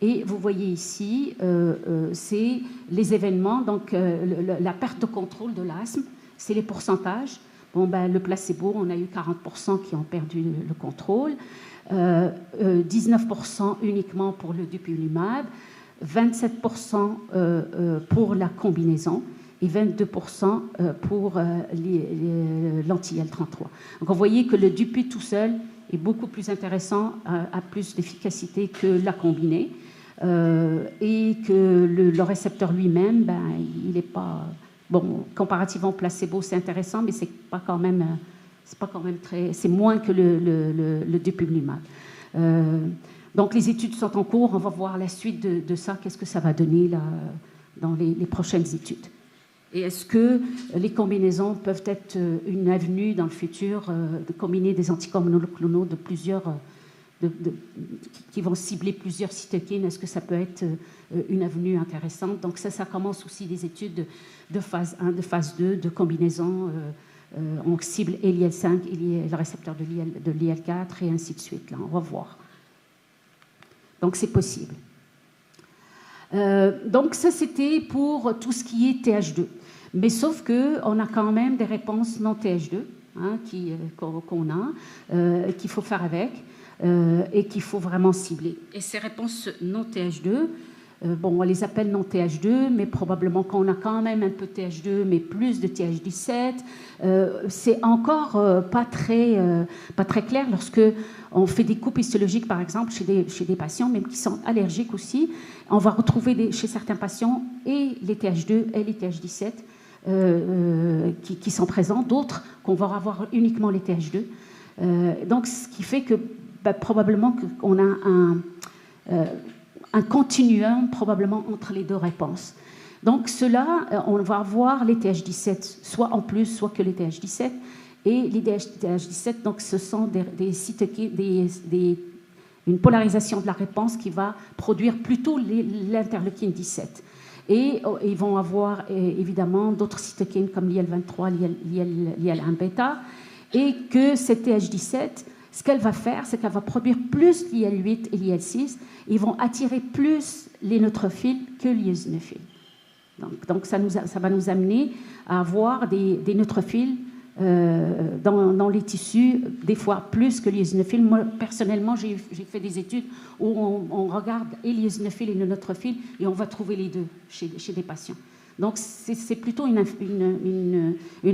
Et vous voyez ici, c'est les événements, donc la perte de contrôle de l'asthme, c'est les pourcentages. Bon, le placebo, on a eu 40% qui ont perdu le contrôle, 19% uniquement pour le dupilumab, 27% pour la combinaison et 22% pour l'anti-IL-33. Donc, vous voyez que le DUPI tout seul est beaucoup plus intéressant, a plus d'efficacité que la combinée, et que le récepteur lui-même, ben, il n'est pas... Bon, comparativement au placebo, c'est intéressant, mais c'est pas quand même très... C'est moins que le dupilumab. Donc, les études sont en cours. On va voir la suite de ça. Qu'est-ce que ça va donner là, dans les prochaines études? Et est-ce que les combinaisons peuvent être une avenue dans le futur de combiner des anticorps monoclonaux de plusieurs, qui vont cibler plusieurs cytokines? Est-ce que ça peut être une avenue intéressante? Donc ça commence aussi des études de phase 1, de phase 2, de combinaison. On cible l'IL-5, le récepteur de l'IL-4 et ainsi de suite. Là, on va voir. Donc c'est possible. Donc ça c'était pour tout ce qui est TH2. Mais sauf qu'on a quand même des réponses non TH2 hein, qu'on a, qu'il faut faire avec et qu'il faut vraiment cibler. Et ces réponses non TH2, bon, on les appelle non TH2, mais probablement qu'on a quand même un peu de TH2, mais plus de TH17. C'est encore pas très clair lorsque on fait des coupes histologiques, par exemple, chez des patients, même qui sont allergiques aussi. On va retrouver chez certains patients et les TH2 et les TH17 qui sont présents, d'autres qu'on va avoir uniquement les TH2. Donc, ce qui fait que probablement qu'on a un continuum probablement entre les deux réponses. Donc, cela, on va avoir les TH17 soit en plus, soit que les TH17. Et les TH17, donc, ce sont une polarisation de la réponse qui va produire plutôt l'interleukine 17. Et ils vont avoir évidemment d'autres cytokines comme l'IL-23, l'IL-1 et que cette TH17, ce qu'elle va faire, c'est qu'elle va produire plus l'IL-8 et l'IL-6. Ils vont attirer plus les neutrophiles que les eosinophiles. Donc ça va nous amener à avoir des neutrophiles dans les tissus, des fois plus que les eosinophiles. Moi, personnellement, j'ai fait des études où on regarde et les eosinophiles et les neutrophiles et on va trouver les deux chez des patients. Donc, c'est plutôt une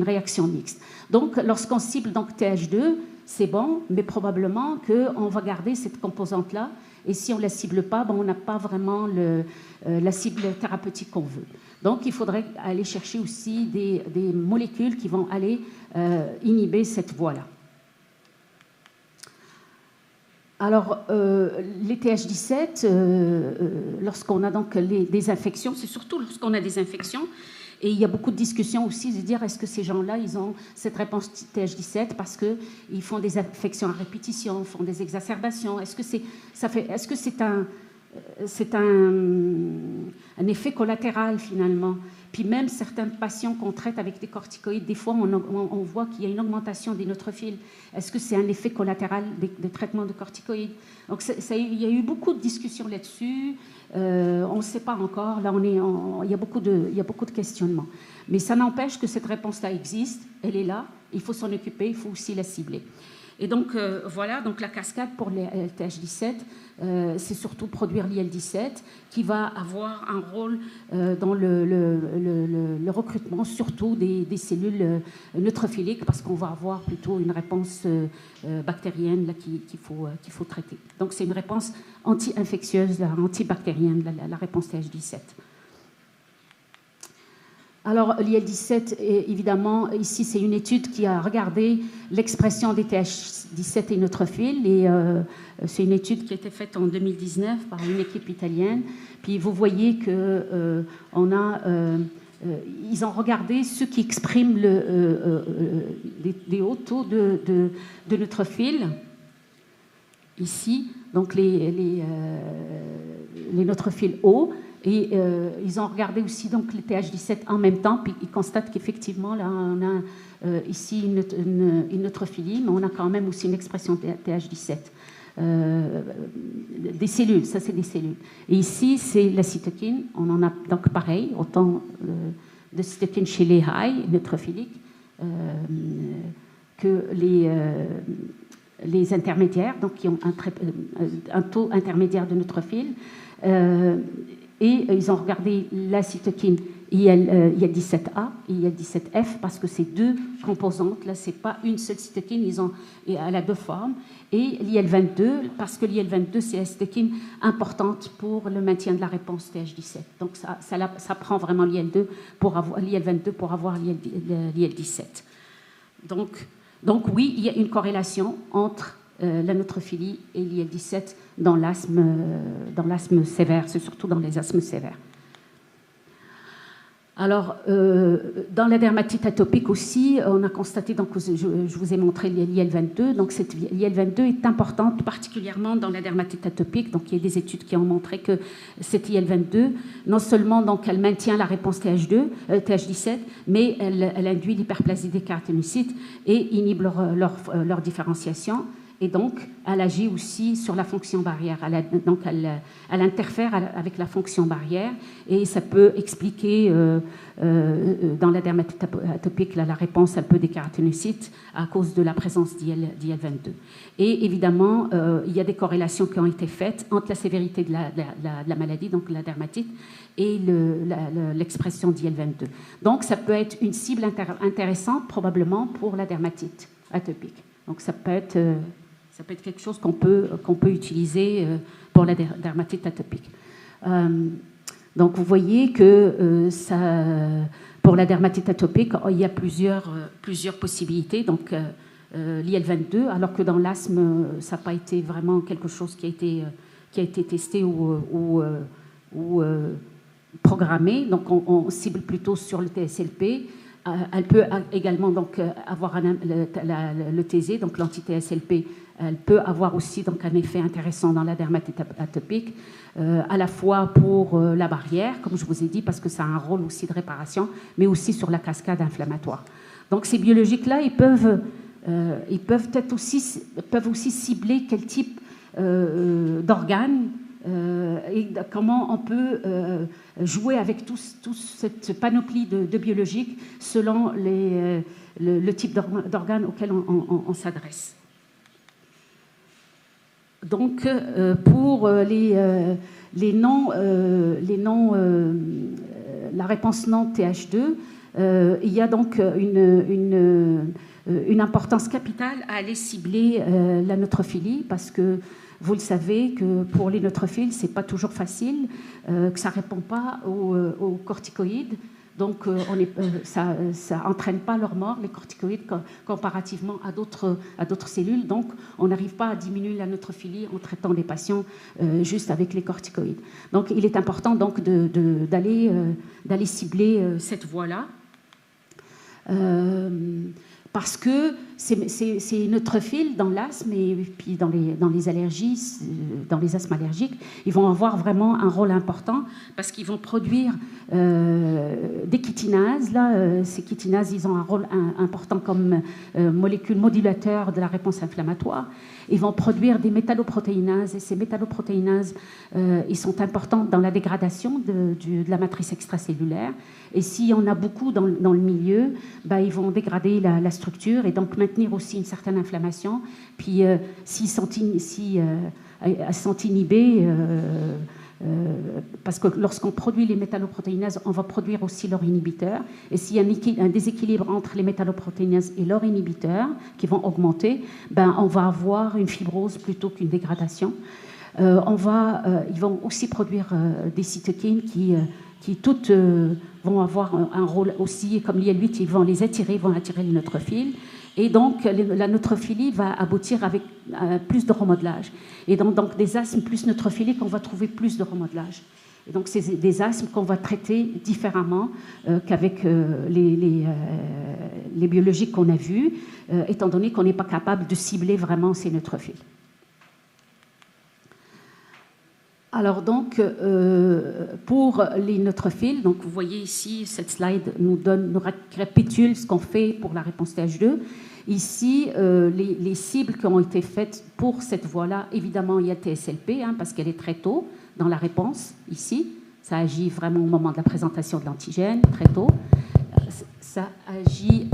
réaction mixte. Donc, lorsqu'on cible donc, TH2, c'est bon, mais probablement qu'on va garder cette composante-là. Et si on ne la cible pas, on n'a pas vraiment la cible thérapeutique qu'on veut. Donc, il faudrait aller chercher aussi des molécules qui vont aller inhiber cette voie-là. Alors, les TH17, lorsqu'on a donc des infections, c'est surtout lorsqu'on a des infections, et il y a beaucoup de discussions aussi de dire est-ce que ces gens-là, ils ont cette réponse TH17 parce qu'ils font des infections à répétition, font des exacerbations. Est-ce que c'est un effet collatéral finalement? Puis même certains patients qu'on traite avec des corticoïdes, des fois on voit qu'il y a une augmentation des neutrophiles. Est-ce que c'est un effet collatéral des traitements de corticoïdes? Donc il y a eu beaucoup de discussions là-dessus. On ne sait pas encore. Là, il y a beaucoup de questionnements. Mais ça n'empêche que cette réponse-là existe. Elle est là. Il faut s'en occuper. Il faut aussi la cibler. Et donc, voilà, donc la cascade pour les TH17, c'est surtout produire l'IL-17 qui va avoir un rôle dans le recrutement, surtout des cellules neutrophiliques, parce qu'on va avoir plutôt une réponse bactérienne là, qu'il faut traiter. Donc, c'est une réponse anti-infectieuse, antibactérienne, la réponse TH17. Alors, l'IL-17, évidemment, ici, c'est une étude qui a regardé l'expression des TH17 et neutrophiles. Et c'est une étude qui a été faite en 2019 par une équipe italienne. Puis, vous voyez qu'ils ont regardé ceux qui expriment des hauts taux de neutrophiles. Ici, donc les neutrophiles hauts. Et ils ont regardé aussi donc, les TH17 en même temps, puis ils constatent qu'effectivement, là, on a ici une neutrophilie, mais on a quand même aussi une expression de TH17. Des cellules, ça c'est des cellules. Et ici, c'est la cytokine. On en a donc pareil, autant de cytokine chez les high neutrophiliques que les intermédiaires, donc qui ont un taux intermédiaire de neutrophiles. Et ils ont regardé la cytokine IL-17A et IL-17F parce que c'est deux composantes. Là, c'est pas une seule cytokine, elle a deux formes. Et l'IL-22, parce que l'IL-22, c'est la cytokine importante pour le maintien de la réponse TH17. Donc, ça prend vraiment l'IL-22 pour avoir l'IL-17. Donc, oui, il y a une corrélation entre la neutrophilie et l'IL-17 dans l'asthme sévère, c'est surtout dans les asthmes sévères. Alors, dans la dermatite atopique aussi, on a constaté, donc, je vous ai montré l'IL-22, donc l'IL-22 est importante particulièrement dans la dermatite atopique, donc il y a des études qui ont montré que cette IL-22, non seulement donc, elle maintient la réponse TH17, mais elle induit l'hyperplasie des kératinocytes et inhibe leur différenciation. Et donc, elle agit aussi sur la fonction barrière. Elle interfère avec la fonction barrière et ça peut expliquer, dans la dermatite atopique, la réponse un peu des kératinocytes à cause de la présence d'IL-22. Et évidemment, il y a des corrélations qui ont été faites entre la sévérité de la maladie, donc la dermatite, et l'expression d'IL-22. Donc, ça peut être une cible intéressante probablement pour la dermatite atopique. Donc, ça peut être quelque chose qu'on peut utiliser pour la dermatite atopique. Donc, vous voyez que pour la dermatite atopique, il y a plusieurs possibilités. Donc, l'IL-22, alors que dans l'asthme, ça n'a pas été vraiment quelque chose qui a été testé ou programmé. Donc, on cible plutôt sur le TSLP. Elle peut également donc, avoir le TZ, donc l'anti-TSLP. Elle peut avoir aussi donc, un effet intéressant dans la dermatite atopique, à la fois pour la barrière, comme je vous ai dit, parce que ça a un rôle aussi de réparation, mais aussi sur la cascade inflammatoire. Donc ces biologiques-là, ils peuvent aussi cibler quel type d'organes et comment on peut jouer avec toute cette panoplie de biologiques selon le type d'organes auquel on s'adresse. Donc, pour la réponse non TH2, il y a donc une importance capitale à aller cibler la neutrophilie parce que vous le savez que pour les neutrophiles, ce n'est pas toujours facile, que ça ne répond pas aux corticoïdes. Donc, ça n'entraîne pas leur mort, les corticoïdes, comparativement à d'autres cellules. Donc, on n'arrive pas à diminuer la neutrophilie en traitant les patients juste avec les corticoïdes. Donc, il est important donc, d'aller cibler cette voie-là. Parce que ces neutrophiles dans l'asthme et puis dans les allergies, dans les asthmes allergiques, ils vont avoir vraiment un rôle important parce qu'ils vont produire des chitinases. Là, ces chitinases, ils ont un rôle important comme molécules modulateurs de la réponse inflammatoire. Ils vont produire des métalloprotéinases et ces métalloprotéinases, ils sont importantes dans la dégradation de la matrice extracellulaire. Et s'il y en a beaucoup dans le milieu, ils vont dégrader la structure et donc maintenir aussi une certaine inflammation. Puis s'ils sont inhibés, parce que lorsqu'on produit les métalloprotéinases, on va produire aussi leur inhibiteur. Et s'il y a un déséquilibre entre les métalloprotéinases et leur inhibiteur qui vont augmenter, on va avoir une fibrose plutôt qu'une dégradation. Ils vont aussi produire des cytokines qui toutes vont avoir un rôle aussi, comme l'IL-8, ils vont attirer les neutrophiles. Et donc, la neutrophilie va aboutir avec plus de remodelage. Et donc des asthmes plus neutrophiliques, on va trouver plus de remodelage. Et donc, c'est des asthmes qu'on va traiter différemment qu'avec les biologiques qu'on a vus, étant donné qu'on n'est pas capable de cibler vraiment ces neutrophiles. Alors donc, pour les neutrophiles, donc vous voyez ici, cette slide nous récapitule ce qu'on fait pour la réponse TH2. Ici, les cibles qui ont été faites pour cette voie-là, évidemment, il y a TSLP, parce qu'elle est très tôt dans la réponse, ici. Ça agit vraiment au moment de la présentation de l'antigène, très tôt. Ça agit...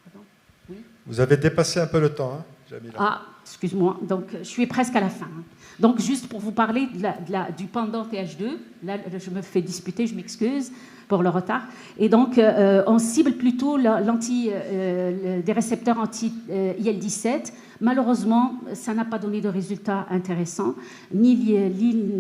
Pardon, oui. Vous avez dépassé un peu le temps, Jamila. Ah, excuse-moi, donc je suis presque à la fin. Donc, juste pour vous parler du pendant TH2, là, je me fais disputer, je m'excuse pour le retard. Et donc, on cible plutôt des récepteurs anti-IL-17. Malheureusement, ça n'a pas donné de résultats intéressants, ni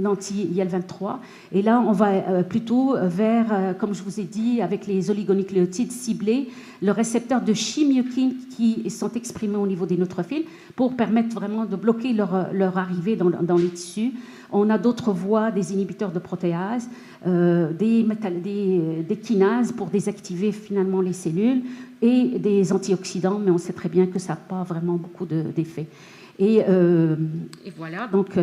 l'anti-IL-23. Et là, on va plutôt vers, comme je vous ai dit, avec les oligonucléotides ciblés, le récepteur de chymiokines qui sont exprimés au niveau des neutrophiles pour permettre vraiment de bloquer leur arrivée dans les tissus. On a d'autres voies, des inhibiteurs de protéases, des kinases pour désactiver finalement les cellules et des antioxydants, mais on sait très bien que ça n'a pas vraiment beaucoup d'effets. Et voilà, donc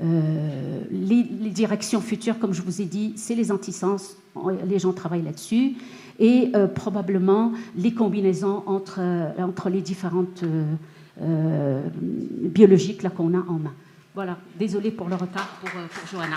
les directions futures, comme je vous ai dit, c'est les antisens, les gens travaillent là-dessus, et probablement les combinaisons entre les différentes biologiques là, qu'on a en main. Voilà, désolée pour le retard pour Johanna.